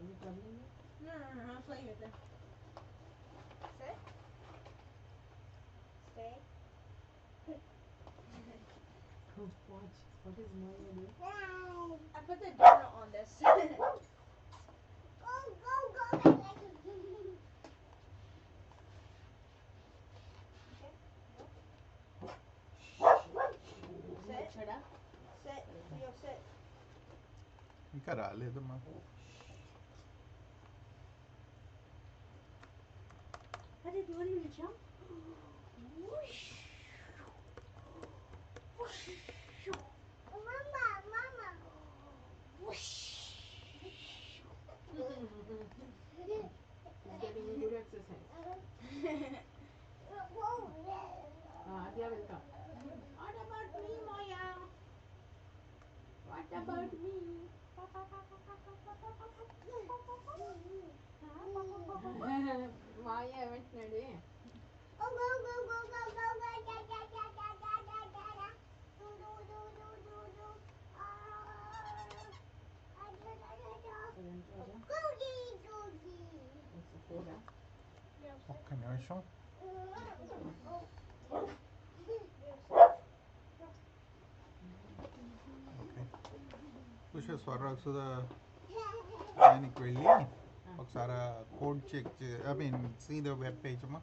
Is it troubling you? No, I'm playing with them. Sit. Stay. Watch. What is Maya doing? I put the donut on this. Sit. Chada. Sit. Leo, sit. ఇంకా రాలేదమ్మా. What did you want to jump? Whoosh. Whoosh. Mama. Whoosh. He's getting a good exercise. Adya will come. What about me, Maya? What about me? Maya వెంటనే ఒక్క నిమిషం. Okay. చూసే స్వరరాగసుధ దానికి వెళ్ళి ఒకసారి code check I mean see the web page అమ్మా.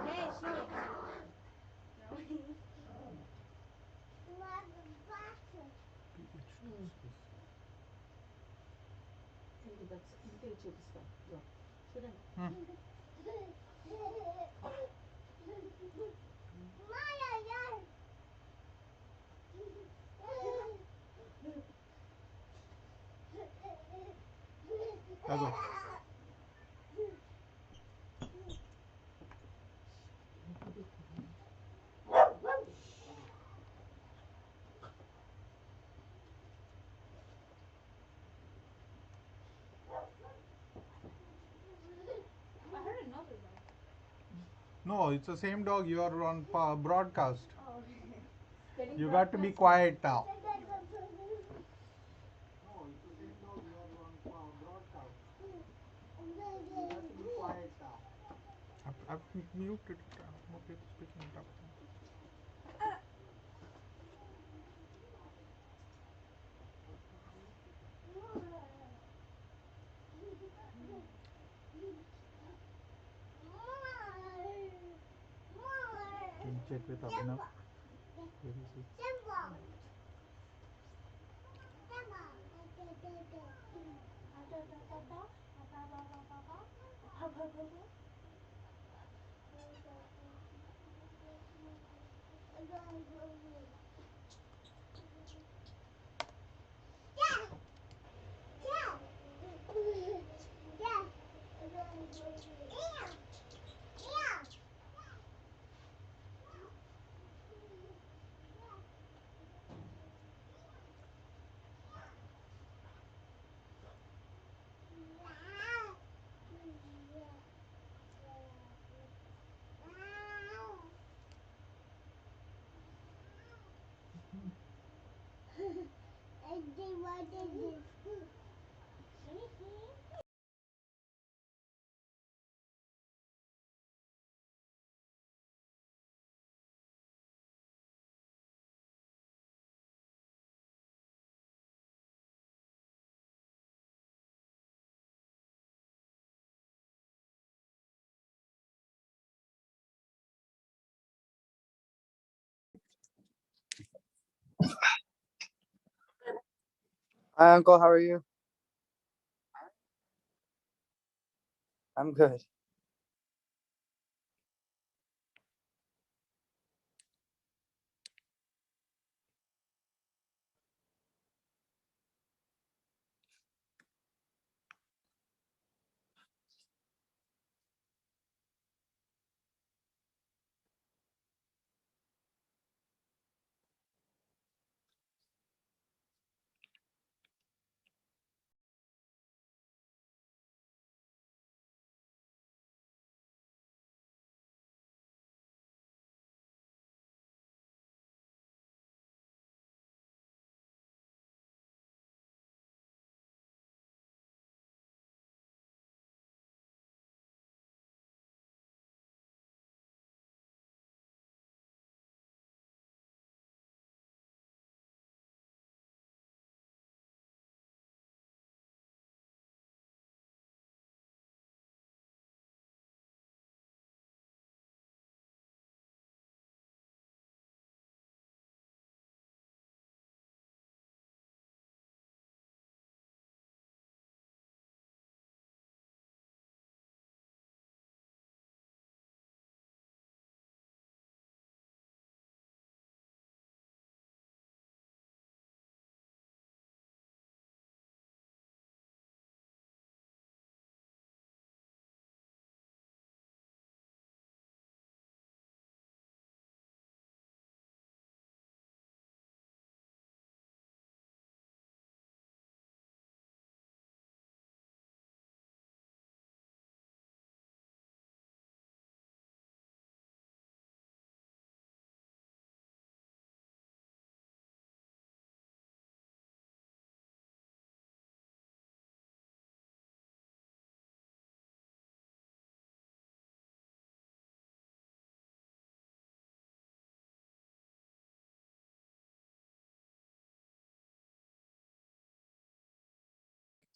Hey, sweet. ఇంటికి చూపిస్తాం చూడండి. అదో I heard another dog. No, it's the same dog. You are on broadcast. Oh, You got to be quiet now. okay. No, it's the same dog. You are on broadcast. You got to be quiet now. I've muted it. More people speaking it up. Can you check with Abhinav? Where is he? Hi, Uncle. How are you? I'm good.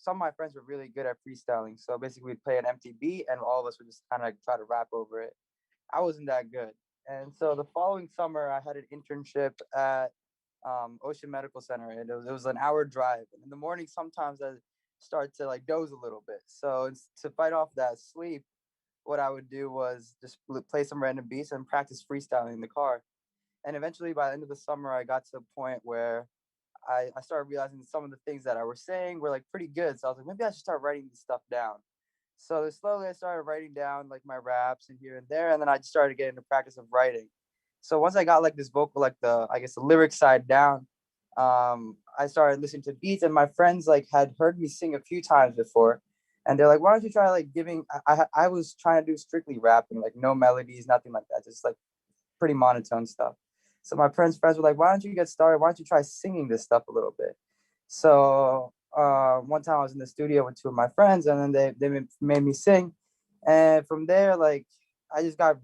some of my friends were really good at freestyling. So basically, we'd play an empty beat, and all of us would just kind of like try to rap over it. I wasn't that good, and so the following summer, I had an internship at Ocean Medical Center, and it was an hour drive. And in the morning, sometimes I start to like doze a little bit. So to fight off that sleep, what I would do was just play some random beats and practice freestyling in the car. And eventually, by the end of the summer, I got to a point where I started realizing some of the things that I was saying were like pretty good. So I was like, maybe I should start writing this stuff down. So slowly I started writing down like my raps and here and there, and then I just started getting the practice of writing. So once I got like this vocal, like the I guess the lyric side down, I started listening to beats, and my friends like had heard me sing a few times before, and they're like, "Why don't you try like giving?" I was trying to do strictly rapping, like no melodies, nothing like that, just like pretty monotone stuff. So my friends were like, "Why don't you get started? Why don't you try singing this stuff a little bit?" So one time I was in the studio with two of my friends, and then they made me sing, and from there, like I just got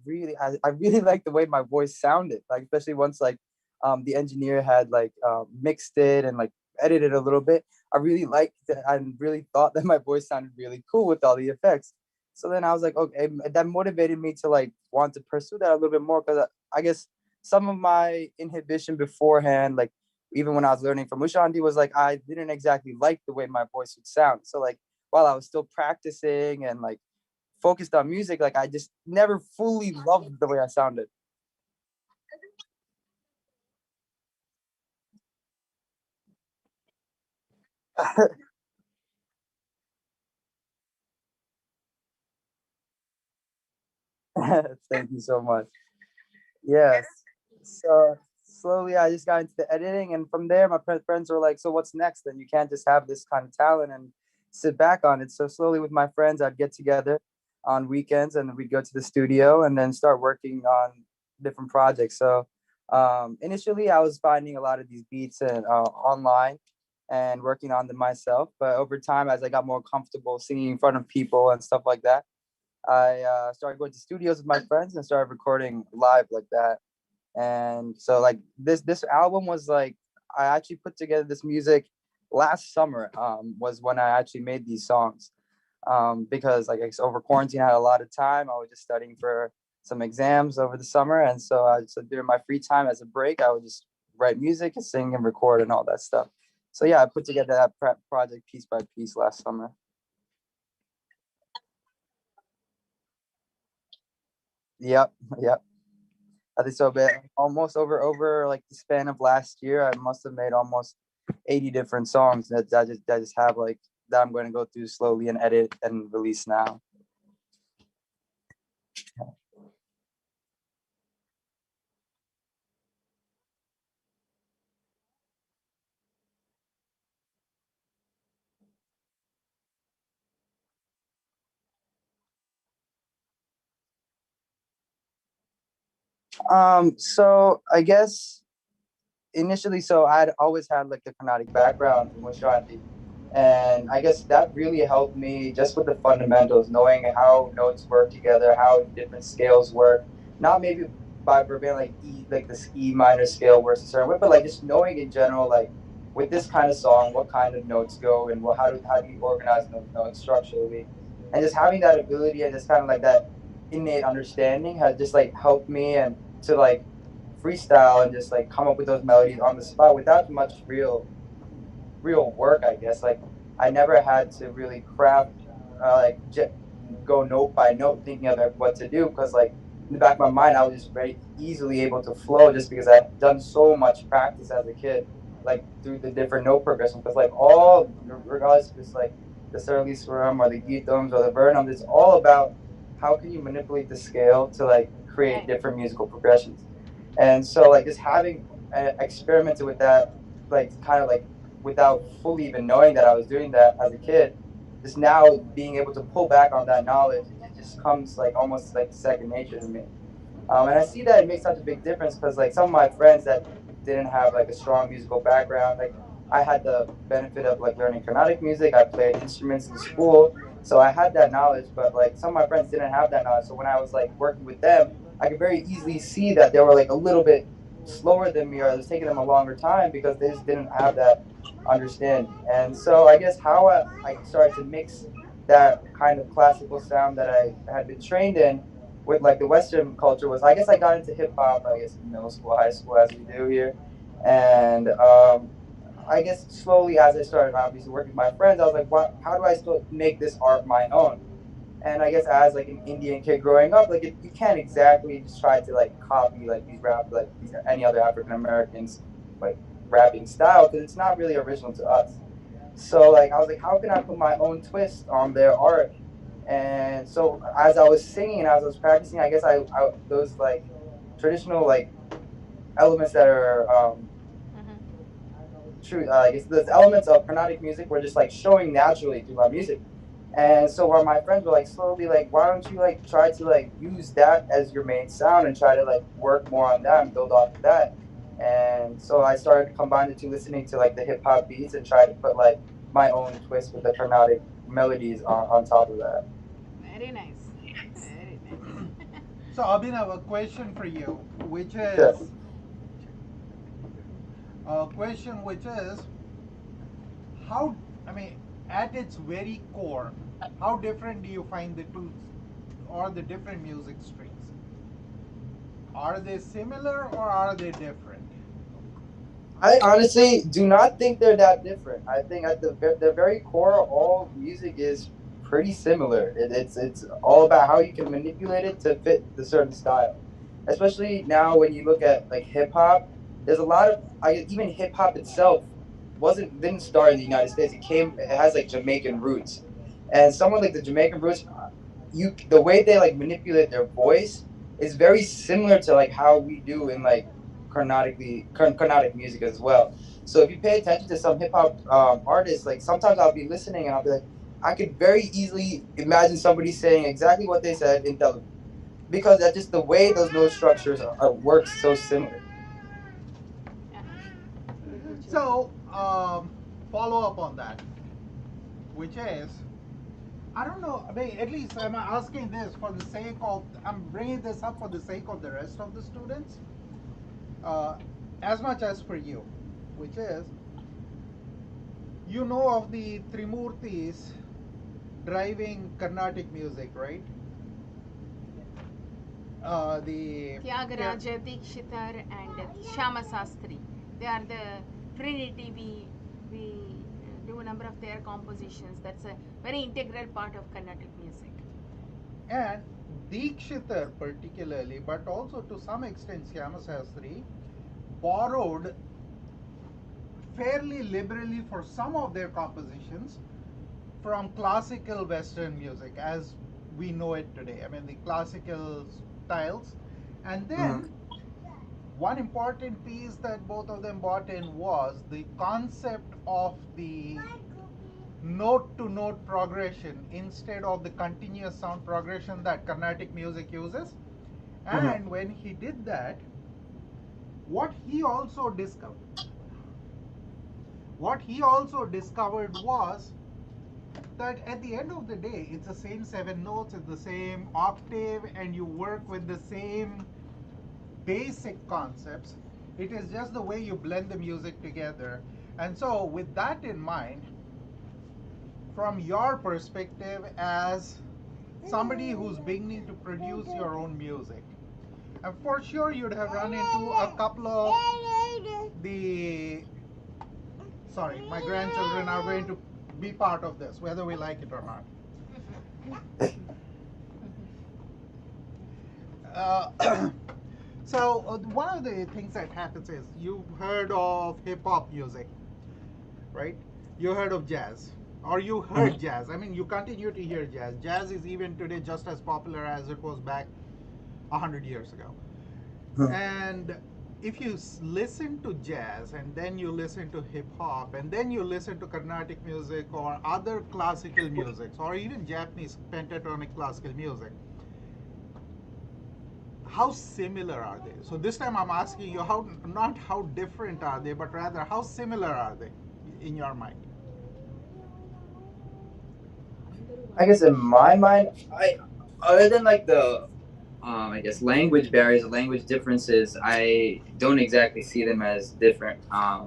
I really liked the way my voice sounded, like especially once like the engineer had like mixed it and like edited a little bit. I really liked it. I really thought that my voice sounded really cool with all the effects. So then I was like, okay, that motivated me to like want to pursue that a little bit more because I guess some of my inhibition beforehand, like even when I was learning from Ushanti, was like I didn't exactly like the way my voice would sound. So like while I was still practicing and like focused on music, like I just never fully loved the way I sounded. Thank you so much. Yes. So slowly I just got into the editing, and from there my friends were like, "So what's next? Then you can't just have this kind of talent and sit back on it." So slowly with my friends, I'd get together on weekends, and we'd go to the studio and then start working on different projects. So initially, I was finding a lot of these beats and online and working on them myself. But over time, as I got more comfortable singing in front of people and stuff like that, I started going to studios with my friends and started recording live like that. And so like this album was like I actually put together this music last summer. Was when I actually made these songs. Because like over quarantine, I had a lot of time. I was just studying for some exams over the summer, and so during my free time as a break, I would just write music and sing and record and all that stuff. So yeah, I put together that project piece by piece last summer. Yep, yep. I think so, but almost over like the span of last year, I must have made almost 80 different songs that I just have like that I'm going to go through slowly and edit and release now. So I guess initially, so I'd always had like the Carnatic background from Ushanti. And I guess that really helped me just with the fundamentals, knowing how notes work together, how different scales work. Not maybe by verbatim like E, like this E minor scale works a certain way, but like just knowing in general, like with this kind of song, what kind of notes go and how do you organize those notes structurally, and just having that ability and just kind of like that innate understanding has just like helped me and to like freestyle and just like come up with those melodies on the spot without much real work, I guess. Like I never had to really craft, go note by note, thinking of what to do, because like in the back of my mind, I was just very easily able to flow just because I had done so much practice as a kid, like through the different note progressions. Because like all, regardless if it's like the Surly Swaram or the Geetums or the Vernums, it's all about how can you manipulate the scale to like create different musical progressions. And so like just having experimented with that, like kind of like without fully even knowing that I was doing that as a kid, just now being able to pull back on that knowledge, it just comes like almost like second nature to me. And I see that it makes such a big difference because like some of my friends that didn't have like a strong musical background, like I had the benefit of like learning Carnatic music. I played instruments in school, so I had that knowledge. But like some of my friends didn't have that knowledge. So when I was like working with them, I could very easily see that they were like a little bit slower than me or it was taking them a longer time because they just didn't have that understanding. And so I guess how I started to mix that kind of classical sound that I had been trained in with like the Western culture was I guess I got into hip hop, I guess in middle school, high school, as we do here. And I guess slowly as I started obviously working with my friends, I was like, what, how do I still make this art my own? And I guess as like an Indian kid growing up, like you can't exactly just try to like copy like these rap like these any other African Americans like rapping style because it's not really original to us. So like I was like, how can I put my own twist on their art? And so as I was singing and as I was practicing, I guess I those like traditional like elements that are Mm-hmm. true. I guess those elements of Carnatic music were just like showing naturally through my music. And so while my friends were like slowly like, why don't you like try to like use that as your main sound and try to like work more on that and build off of that. And so I started to combine the two, listening to like the hip hop beats and try to put like my own twist with the Carnatic melodies on top of that. Very nice. Very nice. So Abhinav, a question for you, which Sure. is a question which is how, I mean, at its very core, how different do you find the two or the different music streams? Are they similar or are they different? I honestly do not think they're that different. I think at the very core, all music is pretty similar. It's all about how you can manipulate it to fit the certain style. Especially now when you look at like hip hop, there's a lot of even hip hop itself didn't start in the United States. It has like Jamaican roots, and someone like the Jamaican roots, the way they like manipulate their voice is very similar to like how we do in like Carnatic music as well. So if you pay attention to some hip hop artists, like sometimes I'll be listening and I'll be like, I could very easily imagine somebody saying exactly what they said in Telugu because that's just the way those note structures work so similar. Yeah. So, follow up on that, which is, I don't know. I mean, at least I'm asking this for the sake of, I'm bringing this up for the sake of the rest of the students, uh, as much as for you, which is, you know of the Trimurtis driving Carnatic music, right? The Tyagaraja, Dikshitar, and Shyama Sastri. They are the Trinity. We do a number of their compositions. That's a very integral part of Carnatic music. and Dikshitar particularly, but also to some extent Syama Sastri, borrowed fairly liberally for some of their compositions from classical Western music as we know it today. I mean, the classical styles. And Mm-hmm. then one important piece that both of them brought in was the concept of the note to note progression instead of the continuous sound progression that Carnatic music uses. Mm-hmm. And when he did that, what he also discovered what he also discovered was that at the end of the day, it's the same seven notes, it's the same octave, and you work with the same basic concepts. It is just the way you blend the music together. And so, with that in mind, from your perspective as somebody who's beginning to produce your own music, and for sure you'd have run into a couple of the, sorry, my grandchildren are going to be part of this, whether we like it or not. So one of the things that happens is you've heard of hip hop music, right? You heard of jazz, or you heard jazz. I mean, you continue to hear jazz. Jazz is even today just as popular as it was back 100 years ago. And if you listen to jazz and then you listen to hip hop and then you listen to Carnatic music or other classical music or even Japanese pentatonic classical music, how similar are they? So this time I'm asking you how, not how different are they, but rather how similar are they in your mind? I guess in my mind, I other than like the I guess language barriers, language differences, I don't exactly see them as different. Uh,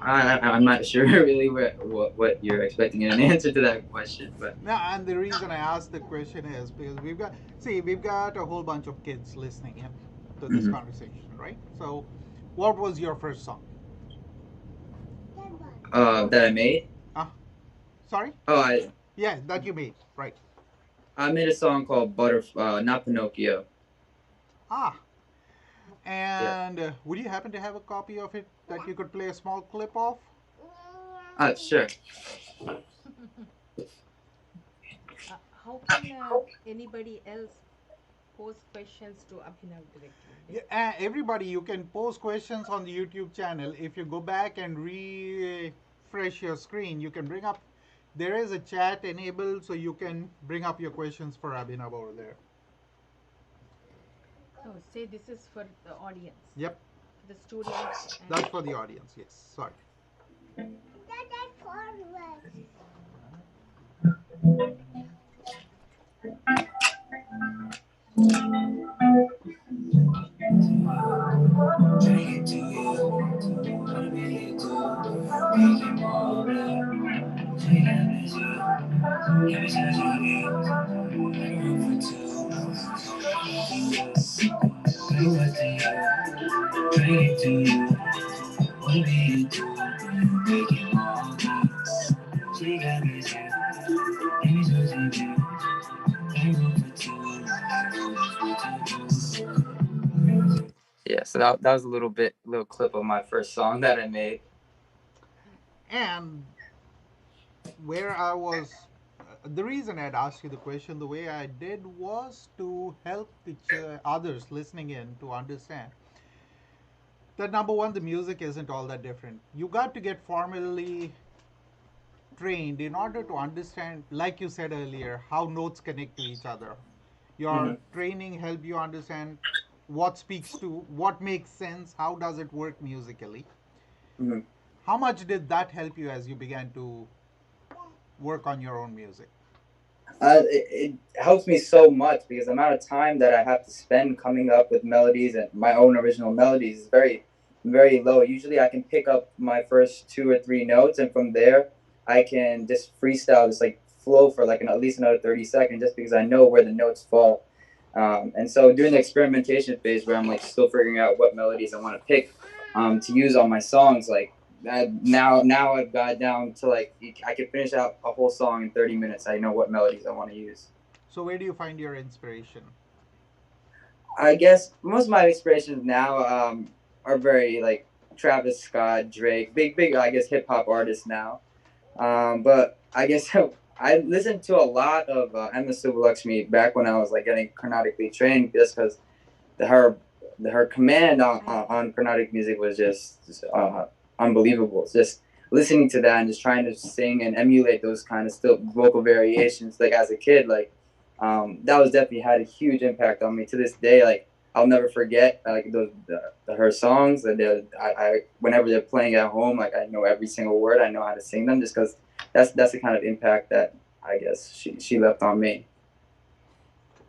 I'm not sure really what you're expecting in an answer to that question, but Now, and the reason I asked the question is because we've got a whole bunch of kids listening in to this mhm. conversation, right? So, what was your first song? That I made. Ah, sorry? Oh, Yeah, that you made, right? I made a song called not Pinocchio. Ah, Yeah. and would you happen to have a copy of it that you could play a small clip of? Sure. How can anybody else pose questions to Abhinav directly? Yeah, everybody, you can post questions on the YouTube channel. If you go back and refresh your screen, you can bring up. There is a chat enabled, so you can bring up your questions for Abhinav over there. No, say this is for the audience, Yep, the students. that's for the audience. Yes, sorry. Yeah, so that was a little clip of my first song that I made. And where I was, the reason I'd asked you the question the way I did was to help others listening in to understand that number one, the music isn't all that different. You got to get formally trained in order to understand, like you said earlier, how notes connect to each other. Your Hmm. training help you understand what speaks to, what makes sense, how does it work musically. Hmm. How much did that help you as you began to work on your own music? It helps me so much because the amount of time that I have to spend coming up with melodies and my own original melodies is very low. Usually, I can pick up my first two or three notes, and from there, I can just freestyle, just like flow for like at least another 30 seconds, just because I know where the notes fall. And so during the experimentation phase, where I'm like still figuring out what melodies I want to pick to use on my songs, like now I've got down to like I can finish out a whole song in 30 minutes. I know what melodies I want to use. So where do you find your inspiration? I guess most of my inspirations now are very like Travis Scott, Drake, big I guess hip hop artists now. But I guess I listened to a lot of Emma Subbulakshmi back when I was like getting carnatically trained, just because her her command on Carnatic music was just unbelievable. It's just listening to that and just trying to sing and emulate those kind of still vocal variations, like as a kid, like that was definitely had a huge impact on me to this day. Like I'll never forget like her songs, and I whenever they're playing at home, like I know every single word. I know how to sing them just because that's the kind of impact that I guess she left on me.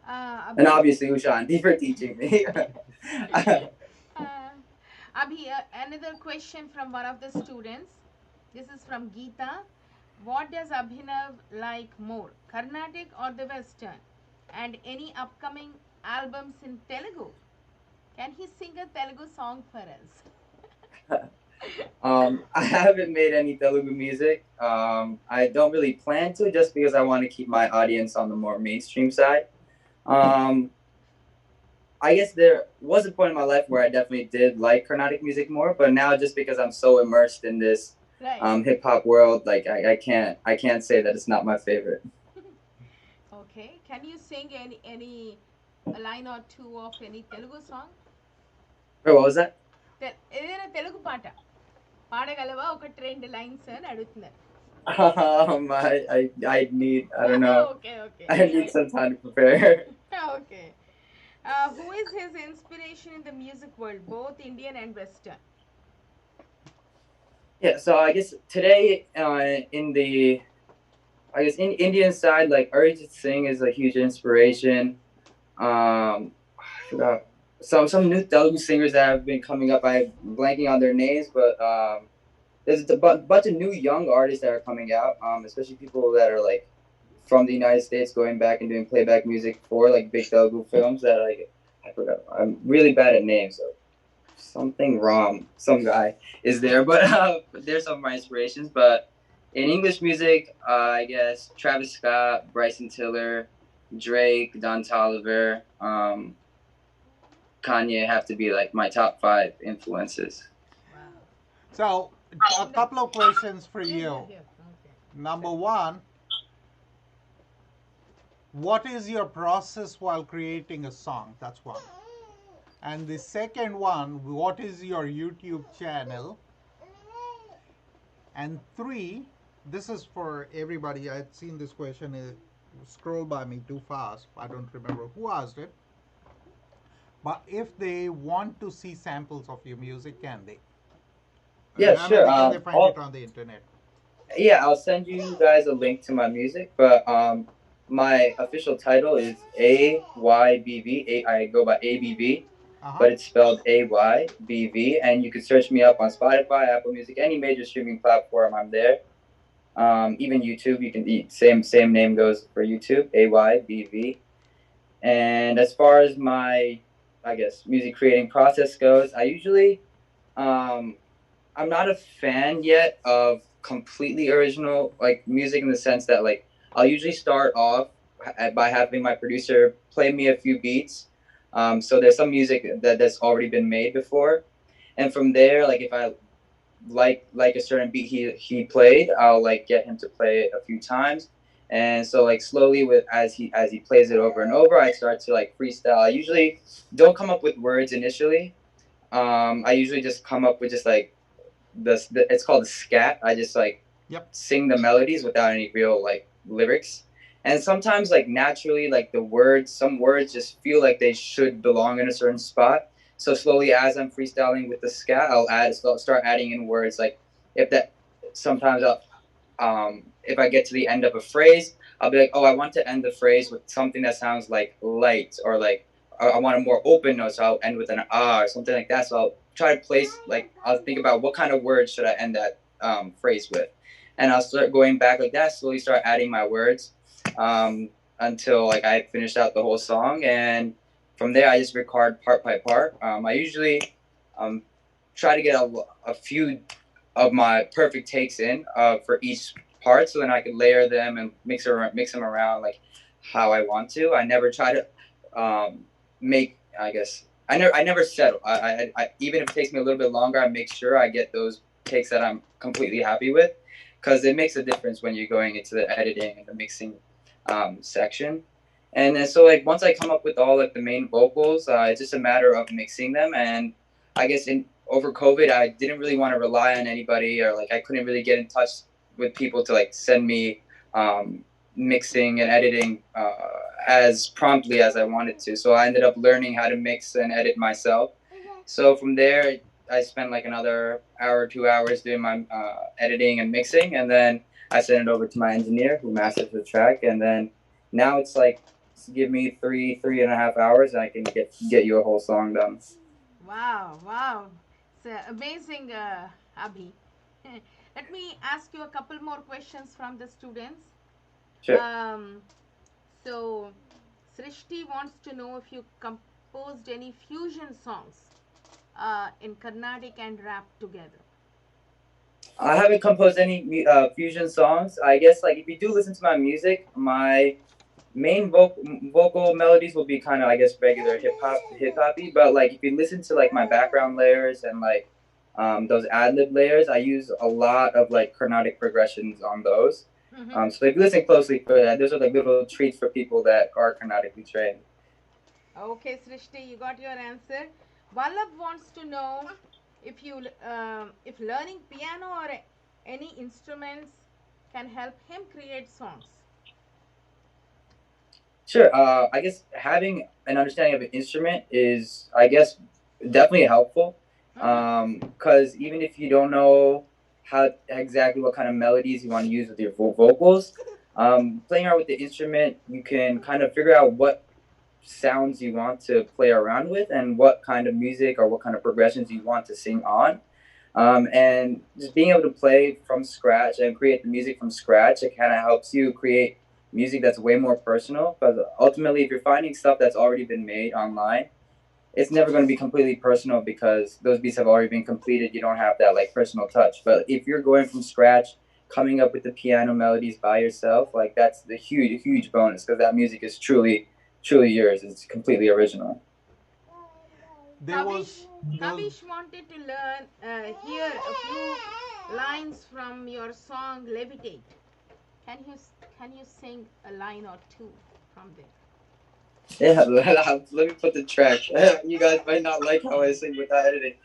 And Abhi, obviously Ushanti for teaching me. uh, another question from one of the students. This is from Geeta. What does Abhinav like more, Carnatic or the Western? And any upcoming albums in Telugu? Can he sing a Telugu song for us? I haven't made any Telugu music. I don't really plan to, just because I want to keep my audience on the more mainstream side. Um, I guess there was a point in my life where I definitely did like Carnatic music more, but now just because I'm so immersed in this Right. hip hop world, like I can't say that it's not my favorite. Okay. Can you sing any a line or two of any Telugu song? Wait, what was that? ఏదైనా తెలుగు పాట పాడగలవా ఒక రెండు lines అని అడుగుతున్నారు. I don't know. Okay, okay. I need some time to prepare. Okay. Who is his inspiration in the music world, both Indian and Western? Yeah, so I guess today in the I guess in Indian side, like Arijit Singh is a huge inspiration. I forgot some new Telugu singers that have been coming up. I'm blanking on their names, but there's a bunch of new young artists that are coming out. Especially people that are like from the United States going back and doing playback music for like big Telugu films that like I forgot. I'm really bad at names, so something wrong. Some guy is there, but there's some of my inspirations. But in English music, I guess Travis Scott, Bryson Tiller, Drake, Don Toliver, Kanye have to be like my top five influences. Wow. So, a couple of questions for Yeah, you. yeah, okay. Number one, what is your process while creating a song? That's one. And the second one, what is your YouTube channel? And three, this is for everybody. I had seen this question scroll by me too fast. I don't remember who asked it. But if they want to see samples of your music, can they? Yeah, I sure. mean, can they find it on the internet? Yeah, I'll send you guys a link to my music, but my official title is AYBV. I go by ABV, Uh-huh. but it's spelled AYBV, and you can search me up on Spotify, Apple Music, any major streaming platform. I'm there. Even YouTube, you can same name goes for YouTube, AYBV. And as far as my, I guess, music creating process goes, I usually um, I'm not a fan yet of completely original like music in the sense that like I'll usually start off by having my producer play me a few beats. So there's some music that's already been made before, and from there, like if I like a certain beat he played, I'll like get him to play it a few times. And so like slowly with as he plays it over and over, I start to like freestyle. I usually don't come up with words initially. I usually just come up with just like it's called the scat. I just like Yep. sing the melodies without any real like lyrics. And sometimes like naturally like some words just feel like they should belong in a certain spot. So slowly as I'm freestyling with the scat, start adding in words like if that sometimes if I get to the end of a phrase, I'll be like, oh, I want to end the phrase with something that sounds like light or like I want a more open note, so I'll end with an ah or something like that. So I'll try to place like I'll think about what kind of words should I end that phrase with, and I'll start going back like that. Slowly start adding my words until like I finish out the whole song, and from there I just record part by part. I usually um, try to get a few of my perfect takes in for each part, so then I can layer them and mix them around like how I want to. I never try to make. I guess I never settle. Even if it takes me a little bit longer, I make sure I get those takes that I'm completely happy with, because it makes a difference when you're going into the editing and the mixing section. And then so like once I come up with all like the main vocals, it's just a matter of mixing them. And I guess in over COVID, I didn't really want to rely on anybody, or like I couldn't really get in touch with people to like send me mixing and editing as promptly as I wanted to. So I ended up learning how to mix and edit myself. So from there, I spent like another hour, 2 hours doing my editing and mixing, and then I sent it over to my engineer who masters the track. And then now it's like give me 3.5 hours, and I can get you a whole song done. Wow, wow. It's amazing, Abhi. Let me ask you a couple more questions from the students. Sure. So, Srishti wants to know if you composed any fusion songs in Carnatic and rap together. I haven't composed any fusion songs. I guess like if you do listen to my music, my main vocal melodies will be kind of I guess regular hip hoppy. But like if you listen to like my background layers and like those ad lib layers, I use a lot of like chromatic progressions on those. Mm-hmm. So if you listen closely for that, those are like little treats for people that are chromatically trained. Okay, Srishti, you got your answer. Vallabh wants to know if learning piano or any instruments can help him create songs. Sure. I guess having an understanding of an instrument is, I guess, definitely helpful. Because even if you don't know how exactly what kind of melodies you want to use with your vocals, Playing around with the instrument, you can kind of figure out what sounds you want to play around with and what kind of music or what kind of progressions you want to sing on. And just being able to play from scratch and create the music from scratch, it kind of helps you create music that's way more personal. Because ultimately, if you're finding stuff that's already been made online, it's never going to be completely personal because those beats have already been completed. You don't have that like personal touch. But if you're going from scratch, coming up with the piano melodies by yourself, like that's the huge bonus because that music is truly yours. It's completely original. There Kavish, was there was Kavish wanted to learn, hear a few lines from your song "Levitate." Can you can you sing a line or two from there? Yeah, let me put the track. You guys might not like how I sing without editing.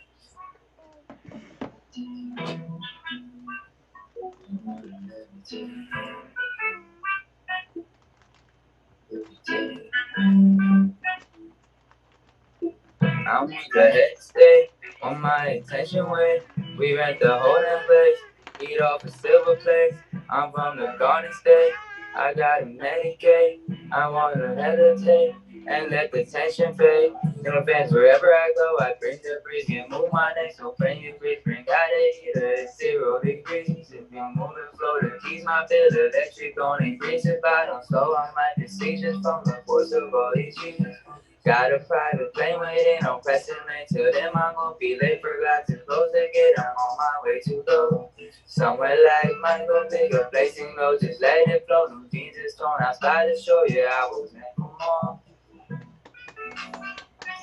I want the head stay on my attention way. We rent the whole damn place. Eat off a silver plate. I'm from the Garden State. I got a Medicaid. I want to hesitate and let the tension fade. In advance, wherever I go, I bring the breeze and move my neck. So bring your breeze, bring out a heater. It's 0 degrees. If you move the flow, the keys my bill. Electric on increase if I don't slow. I might be seizures from the force of all these Jesus. Got a private plane waiting on pressing lane. Till then I'm gonna be late for glass to close the gate. I'm on my way to go somewhere like Michael, pick a placing low. Just let it flow. New jeans is torn outside to show you I was meant for more.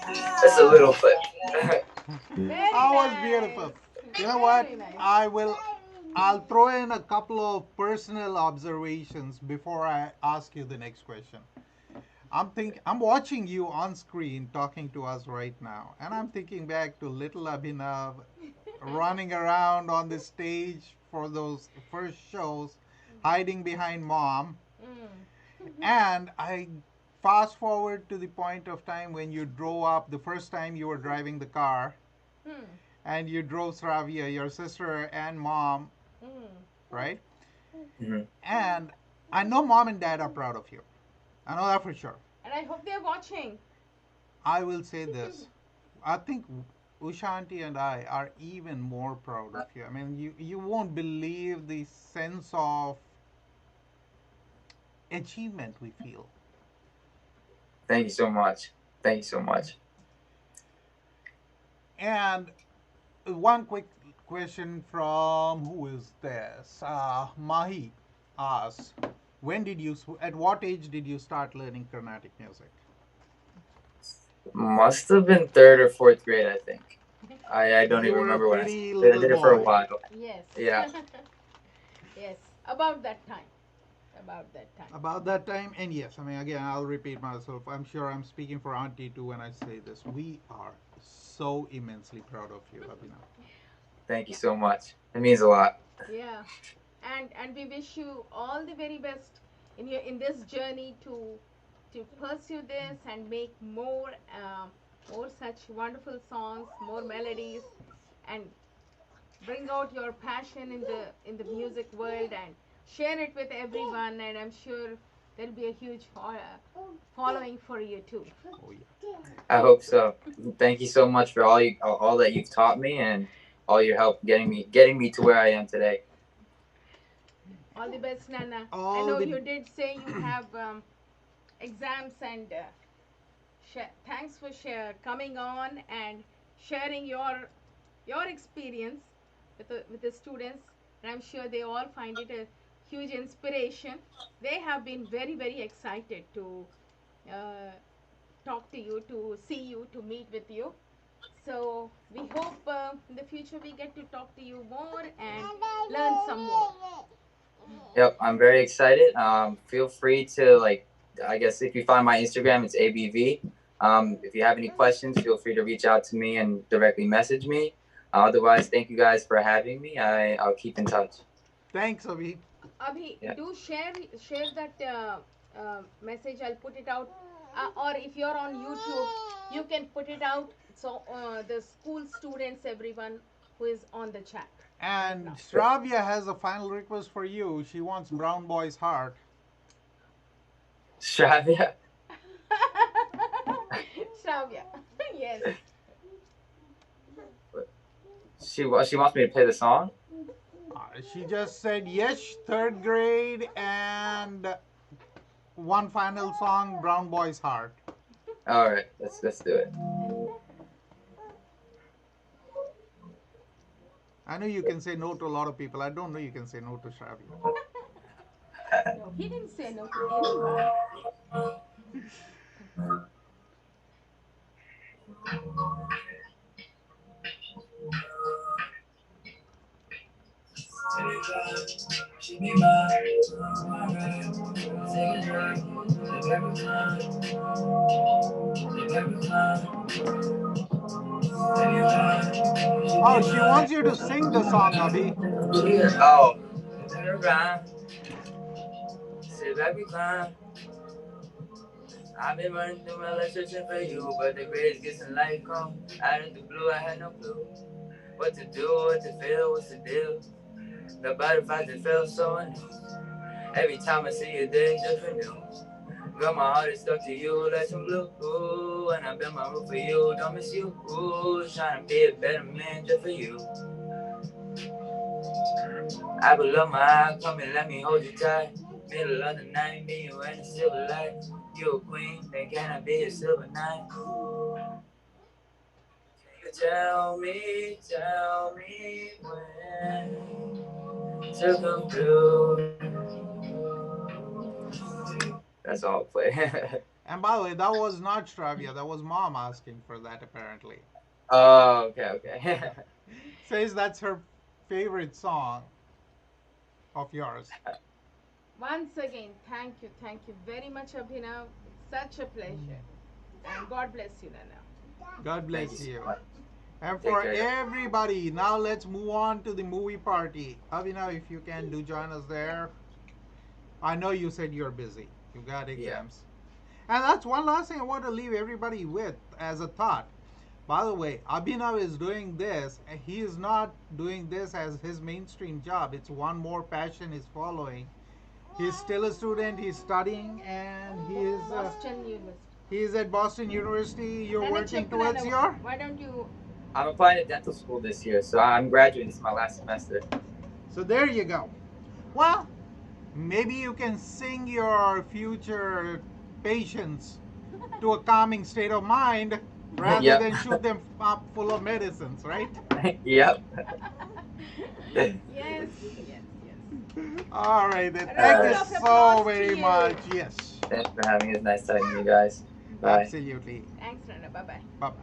That's a little flip. Very that was nice. beautiful. You know what? Very nice. I'll throw in a couple of personal observations before I ask you the next question. I'm watching you on screen talking to us right now, and I'm thinking back to little Abhinav running around on the stage for those first shows, hiding behind mom. Mm. And I fast forward to the point of time when you drove up the first time you were driving the car, Hmm. and you drove Sravia, your sister and mom, Mm. right? Mhm. And I know mom and dad are proud of you. I know that for sure. And I hope they're watching. I will say this. I think Ushanti and I are even more proud of you. I mean, you won't believe the sense of achievement we feel. Thank you so much. Thank you so much. And one quick question from who is this? Mahi asks, at what age did you start learning Carnatic music? Must have been third or fourth grade, I think. I don't You even were a remember when I pretty started. I little did it for a boy. while. Yes. Yeah. Yes. About that time. About that time. About that time, and yes, I mean, again, I'll repeat myself. I'm sure I'm speaking for Auntie too when I say this. We are so immensely proud of you, Abhinav. Thank you so much. It means a lot. Yeah. And we wish you all the very best in this journey to pursue this and make more such wonderful songs, more melodies, and bring out your passion in the music world and share it with everyone. And I'm sure there'll be a huge following for you too. Oh, yeah. I hope so. Thank you so much for all that you've taught me and all your help getting me to where I am today. All the best, Nana. I All know the you did say you have exams, and thanks for coming on and sharing your experience with the students. And I'm sure they all find it a huge inspiration. They have been very excited to uh, talk to you, to see you, to meet with you. So we hope in the future we get to talk to you more and learn some more. Yep, I'm very excited. Feel free to I guess if you find my Instagram, it's ABV. If you have any questions, feel free to reach out to me and directly message me. Otherwise, thank you guys for having me. I'll keep in touch. thanks, Abhi. Abhi, Yeah. do share that message. I'll put it out, or if you're on YouTube, you can put it out. So the school students, everyone who is on the chat right And now. Shravya has a final request for you. She wants Brown Boy's heart. Shravya. Shravya. Yes. She wants me to play the song. She just said yes, third grade, and one final song, Brown Boy's Heart. All right, let's do it. I know you can say no to a lot of people. I don't know you can say no to Shravya. No, he didn't say no to anyone. Oh, she wants you to sing the song, Abhi. Oh. Sit back, recline. I've been running through my life searching for you, but the grades getting light come. Out of the blue, I had no clue what to do, what to feel, what's the deal. The butterflies that feel so anew. Every time I see you, there's different new. Girl, my heart is stuck to you like some glue. Ooh, and I been my roof for you, don't miss you. Ooh, trying to be a better man just for you. I will love my eye, come and let me hold you tight. Middle of the night, me you in the silver light. You a queen, then can I be a silver knight? Can you tell me when to come through? That's all I'll play. And by the way, that was not Shravya. That was mom asking for that, apparently. Oh, okay. Says that's her favorite song of yours. Once again, thank you very much, Abhinav. It's such a pleasure. And God bless you, Nana. God Thank you bless so you. much. And Take for care, guys. everybody, now let's move on to the movie party. Abhinav, if you can do join us there. I know you said you're busy. You got Yeah. exams. And that's one last thing I want to leave everybody with as a thought. By the way, Abhinav is doing this. He is not doing this as his mainstream job. It's one more passion he's following. He's still a student. He's studying, and Boston University. he's at Boston University. You're Nana working Cheppu, towards Nana, your. why don't you? I'm applying to dental school this year, so I'm graduating. This is my last semester. So there you go. Well, maybe you can sing your future patients to a calming state of mind rather Yep. than shoot them up full of medicines, right? Yep. Yes, yes. All right, then. A Thank round you Alright. of so applause to very you. much. Yes, Thanks for having me. It's nice talking to you guys. Bye. absolutely. Thanks, Nana. Bye bye. Bye bye.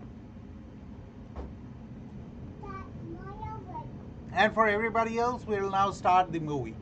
And for everybody else, we'll now start the movie.